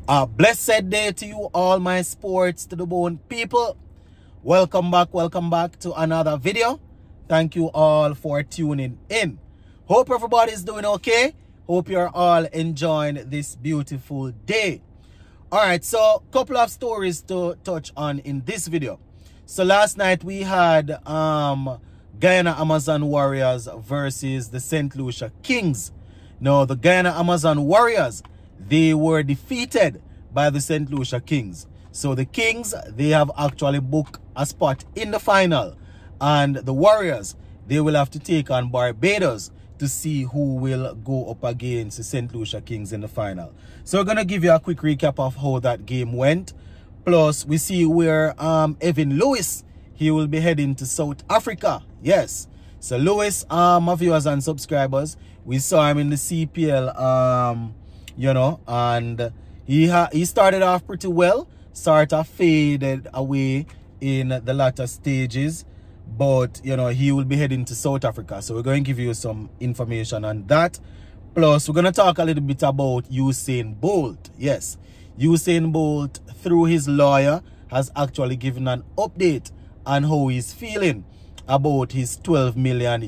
A blessed day to you all, my sports to the bone people. Welcome back to another video. Thank you all for tuning in. Hope everybody's doing okay. Hope you're all enjoying this beautiful day. Alright, so couple of stories to touch on in this video. So last night we had Guyana Amazon Warriors versus the St. Lucia Kings. Now the Guyana Amazon Warriors, they were defeated by the St. Lucia Kings. So the Kings, they have actually booked a spot in the final. And the Warriors, they will have to take on Barbados to see who will go up against the St. Lucia Kings in the final. So we're going to give you a quick recap of how that game went. Plus, we see where Evin Lewis, he will be heading to South Africa. Yes. So Lewis, my viewers and subscribers, we saw him in the CPL, and he started off pretty well, sort of faded away in the latter stages, but he will be heading to South Africa. So we're going to give you some information on that. Plus, we're going to talk a little bit about Usain Bolt. Yes, Usain Bolt, through his lawyer, has actually given an update on how he's feeling about his $12 million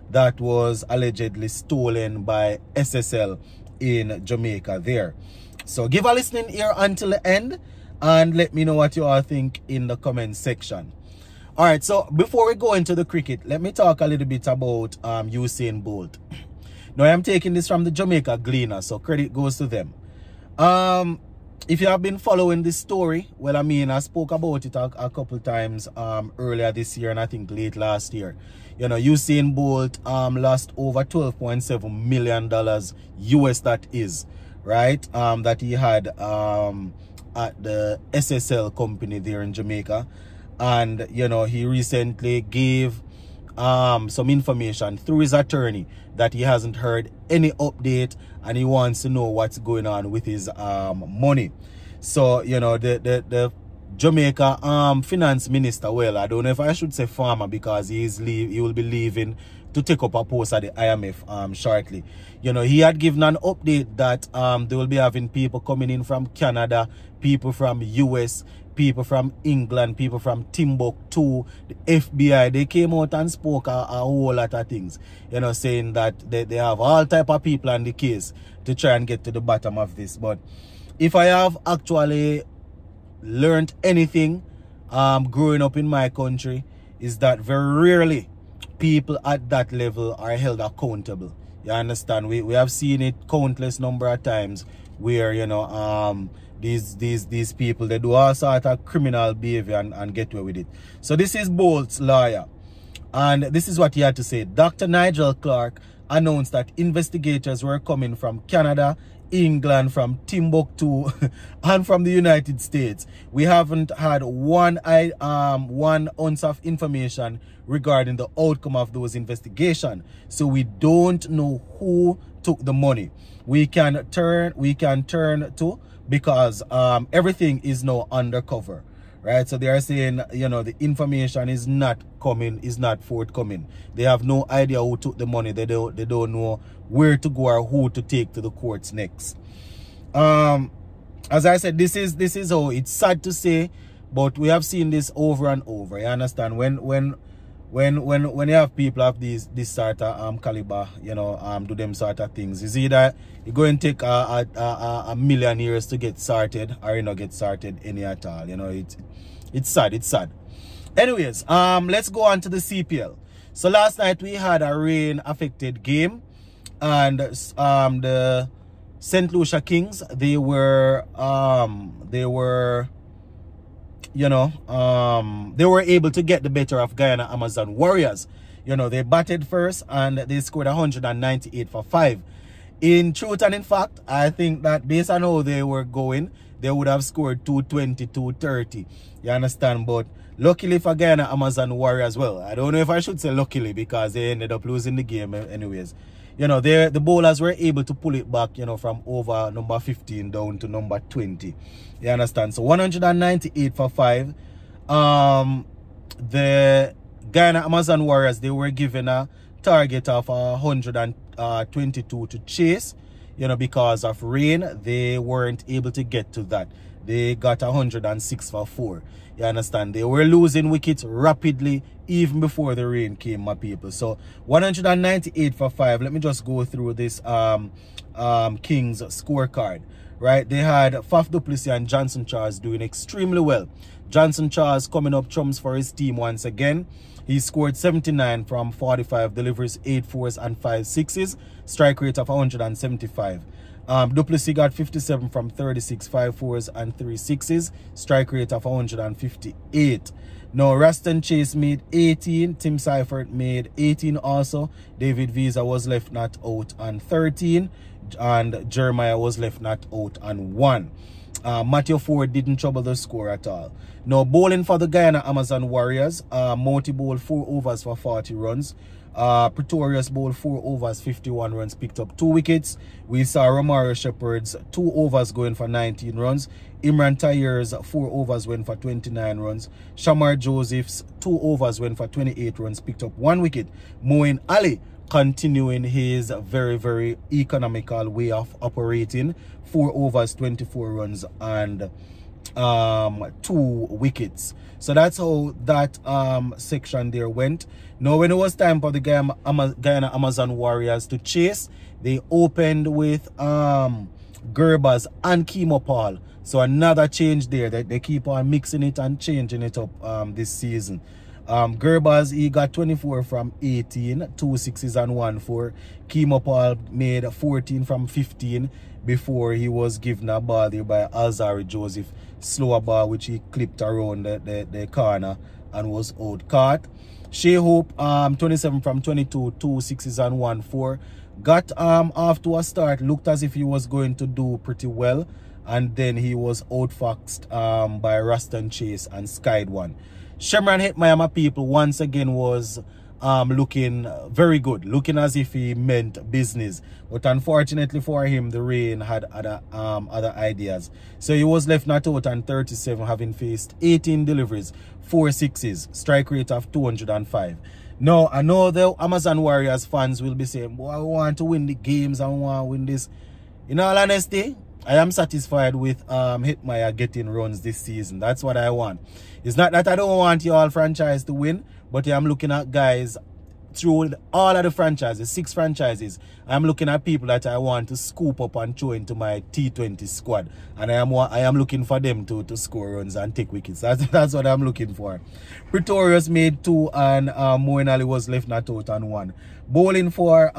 that was allegedly stolen by SSL in Jamaica there. So give a listening ear until the end and let me know what you all think in the comment section. All right, so before we go into the cricket, let me talk a little bit about Usain Bolt. Now, I'm taking this from the Jamaica Gleaner, so credit goes to them. If you have been following this story, well, I spoke about it a couple times earlier this year and I think late last year. Usain Bolt lost over $12.7 million US, that is, right? That he had at the SSL company there in Jamaica. And, he recently gave some information through his attorney that he hasn't heard any update and he wants to know what's going on with his money. So, the Jamaica finance minister, well, I don't know if I should say farmer because he will be leaving to take up a post at the IMF shortly. He had given an update that they will be having people coming in from Canada, people from US, people from England, people from Timbuktu, the FBI. They came out and spoke a whole lot of things, saying that they have all type of people on the case to try and get to the bottom of this. But if I have actually learned anything growing up in my country, is that very rarely people at that level are held accountable. You understand? We have seen it countless number of times where these people, they do all sort of criminal behavior and get away with it. So this is Bolt's lawyer, and this is what he had to say. Dr. Nigel Clark announced that investigators were coming from Canada, England, from Timbuktu, and from the United States. We haven't had one ounce of information regarding the outcome of those investigations, so we don't know who took the money. We can turn to, because everything is now undercover, right? So they are saying, the information is not forthcoming. They have no idea who took the money. They don't know where to go or who to take to the courts next. As I said, this is how it's sad to say, but we have seen this over and over. You understand? When you have people of this sort of caliber, do them sort of things, it's either you're going to take a million years to get started, or get started any at all. It's sad. Anyways, let's go on to the CPL. So last night we had a rain affected game, and the St. Lucia Kings, they were able to get the better of Guyana Amazon Warriors. They batted first and they scored 198 for 5. In truth and in fact, I think that based on how they were going, they would have scored 220, 230. You understand? But luckily for Guyana Amazon Warriors, well, I don't know if I should say luckily because they ended up losing the game anyways. The bowlers were able to pull it back, from over number 15 down to number 20. You understand? So 198 for 5. The Guyana Amazon Warriors, they were given a target of 122 to chase. you know, because of rain, they weren't able to get to that. They got 106 for 4. You understand? They were losing wickets rapidly even before the rain came, my people. So 198 for 5. Let me just go through this Kings scorecard. Right? They had Faf du Plessis and Johnson Charles doing extremely well. Johnson Charles coming up trumps for his team once again. He scored 79 from 45 deliveries, 8 fours and 5 sixes. Strike rate of 175. Du Plessis got 57 from 36, 5 fours and 3 sixes. Strike rate of 158. Now, Raston Chase made 18. Tim Seifert made 18 also. David Visa was left not out on 13. And Jeremiah was left not out on 1. Matthew Ford didn't trouble the score at all. Now, bowling for the Guyana Amazon Warriors. Moti bowled 4 overs for 40 runs. Pretorius bowled 4 overs, 51 runs, picked up 2 wickets. We saw Romario Shepherd's 2 overs going for 19 runs. Imran Tyer's 4 overs went for 29 runs. Shamar Joseph's 2 overs went for 28 runs, picked up 1 wicket. Moeen Ali continuing his very, very economical way of operating. 4 overs, 24 runs and 2 wickets. So that's how that section there went. Now, when it was time for the Guyana Amazon Warriors to chase, they opened with Gerbers and Kemo Paul. So another change there. They keep on mixing it and changing it up this season. Gerbers, he got 24 from 18, 2 sixes and 1 4. Kemo Paul made 14 from 15 before he was given a ball there by Alzari Joseph. Slower ball which he clipped around the corner and was out caught. Shea Hope, 27 from 22, 2 sixes and 1 4. Got off to a start, looked as if he was going to do pretty well, and then he was outfoxed by Raston Chase and skied 1. Shemran Hetmyer, my people, once again was looking very good, looking as if he meant business. But unfortunately for him, the rain had other ideas. So he was left not out on 37, having faced 18 deliveries, 4 sixes, strike rate of 205. Now, I know the Amazon Warriors fans will be saying, boy, I want to win the games, I want to win this. In all honesty, I am satisfied with Hetmyer getting runs this season. That's what I want. It's not that I don't want your all franchise to win, but I'm looking at guys through all of the franchises, 6 franchises. I'm looking at people that I want to scoop up and throw into my T20 squad. And I am looking for them to score runs and take wickets. That's what I'm looking for. Pretorius made 2 and Moeen Ali was left not out on 1. Bowling for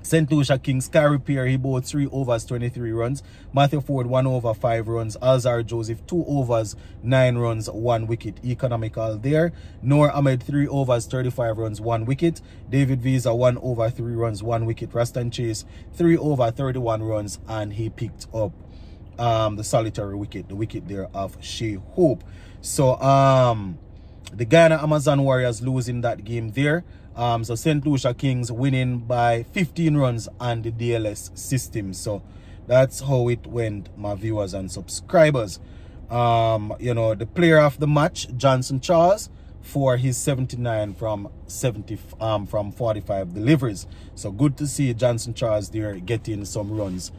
St. Lucia Kings, Carey Pierre, he bowled 3 overs, 23 runs. Matthew Ford, 1 over, 5 runs. Alzar Joseph, 2 overs, 9 runs, 1 wicket. Economical there. Noor Ahmed, 3 overs, 35 runs, 1 wicket. David Visa, 1 over, 3 runs, 1 wicket. Raston Chase, 3 over, 31 runs, and he picked up the solitary wicket, the wicket there of Shea Hope. So, the Guyana Amazon Warriors losing that game there. So St. Lucia Kings winning by 15 runs on the DLS system. So that's how it went, my viewers and subscribers. You know, the player of the match, Johnson Charles, for his 79 from 45 deliveries. So good to see Johnson Charles there getting some runs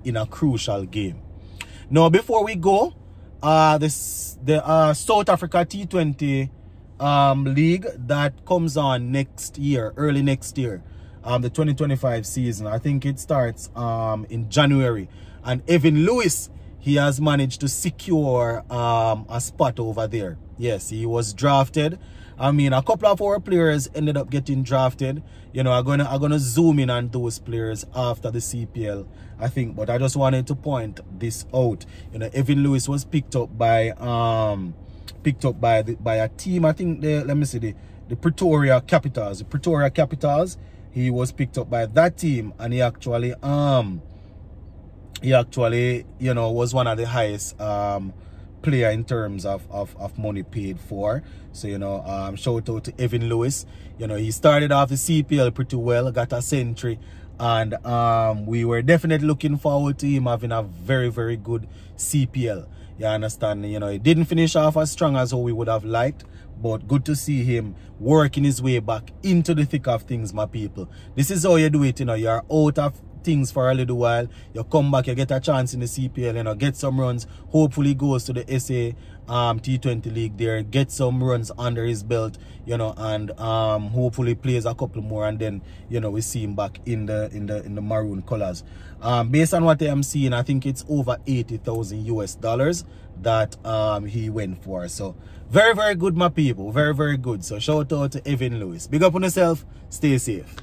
in a crucial game. Now, before we go, the South Africa T20 league that comes on next year, early next year, the 2025 season. I think it starts in January, and Evin Lewis, he has managed to secure a spot over there. Yes, he was drafted. I mean, a couple of our players ended up getting drafted. You know, I'm gonna zoom in on those players after the CPL, I think, but I just wanted to point this out. You know, Evin Lewis was picked up by a team. I think let me see, the Pretoria Capitals. The Pretoria Capitals, he was picked up by that team, and he actually you know, was one of the highest player in terms of money paid for. So, you know, shout out to Evin Lewis. You know, he started off the CPL pretty well, got a century, and we were definitely looking forward to him having a very, very good CPL. You understand? You know, he didn't finish off as strong as we would have liked, but good to see him working his way back into the thick of things, my people. This is how you do it. You know, you're out of things for a little while. You come back, you get a chance in the CPL, you know, get some runs. Hopefully goes to the SA T20 league there, get some runs under his belt, you know, and hopefully plays a couple more, and then, you know, we see him back in the maroon colors. Based on what I am seeing, I think it's over 80,000 US dollars that he went for. So very, very good, my people. Very, very good. So shout out to Evin Lewis. Big up on yourself. Stay safe.